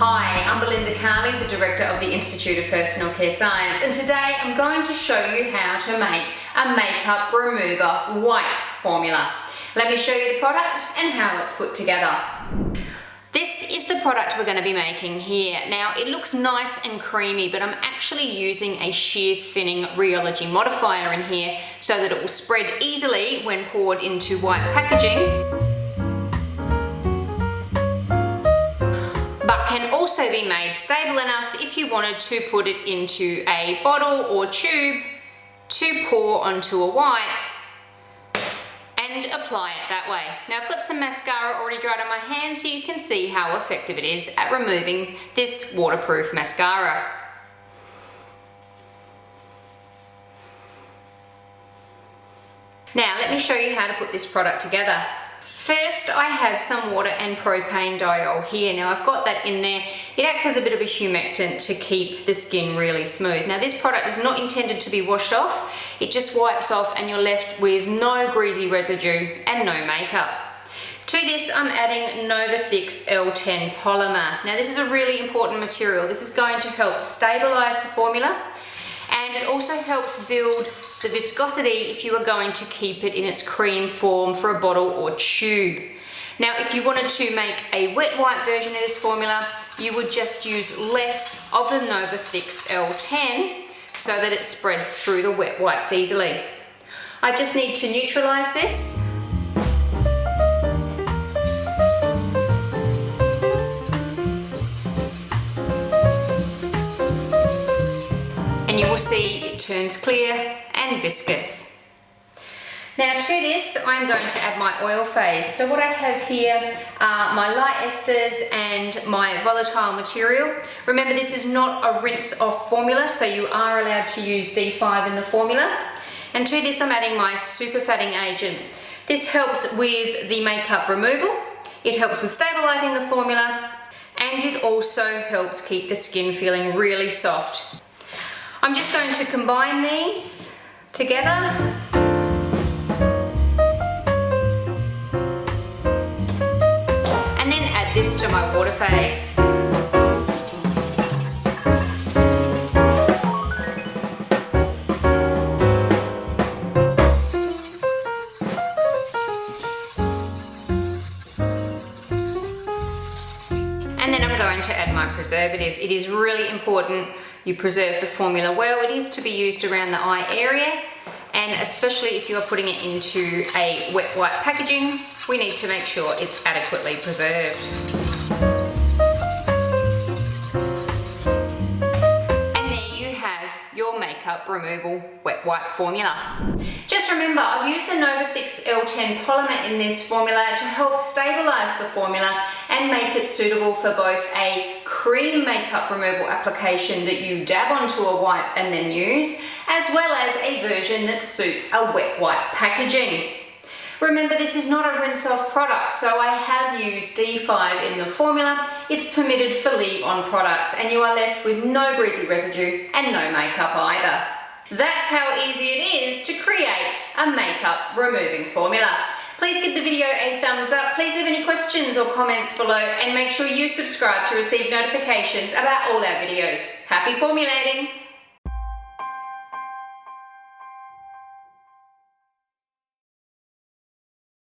Hi, I'm Belinda Carley, the Director of the Institute of Personal Care Science, and today I'm going to show you how to make a makeup remover wipe formula. Let me show you the product and how it's put together. This is the product we're going to be making here. Now, it looks nice and creamy, but I'm actually using a shear thinning rheology modifier in here so that it will spread easily when poured into white packaging, but can also be made stable enough if you wanted to put it into a bottle or tube to pour onto a wipe and apply it that way. Now, I've got some mascara already dried on my hand so you can see how effective it is at removing this waterproof mascara. Now, let me show you how to put this product together. First, I have some water and propane diol here. Now, I've got that in there. It acts as a bit of a humectant to keep the skin really smooth. Now, this product is not intended to be washed off. It just wipes off and you're left with no greasy residue and no makeup. To this, I'm adding Nova Thic's L10 polymer. Now, this is a really important material. This is going to help stabilize the formula, and it also helps build the viscosity if you are going to keep it in its cream form for a bottle or tube. Now, if you wanted to make a wet wipe version of this formula, you would just use less of the Nova Thic's L10 so that it spreads through the wet wipes easily. I just need to neutralize this. And you will see it turns clear and viscous. Now, to this, I'm going to add my oil phase. So what I have here are my light esters and my volatile material. Remember, this is not a rinse off formula, so you are allowed to use D5 in the formula. And to this, I'm adding my super fatting agent. This helps with the makeup removal, it helps with stabilizing the formula, and it also helps keep the skin feeling really soft. I'm just going to combine these together. And then add this to my water phase. And then I'm going to add my preservative. It is really important you preserve the formula well. It is to be used around the eye area, and especially if you are putting it into a wet wipe packaging, we need to make sure it's adequately preserved. And there you have your makeup removal wet wipe formula. Just remember, I've used the Nova Thic's L10 polymer in this formula to help stabilize the formula and make it suitable for both a cream makeup removal application that you dab onto a wipe and then use, as well as a version that suits a wet wipe packaging. Remember, this is not a rinse-off product, so I have used D5 in the formula. It's permitted for leave-on products, and you are left with no greasy residue and no makeup either. That's how easy it is to create a makeup removing formula. Please give the video a thumbs up. Please leave any questions or comments below, and make sure you subscribe to receive notifications about all our videos. Happy formulating!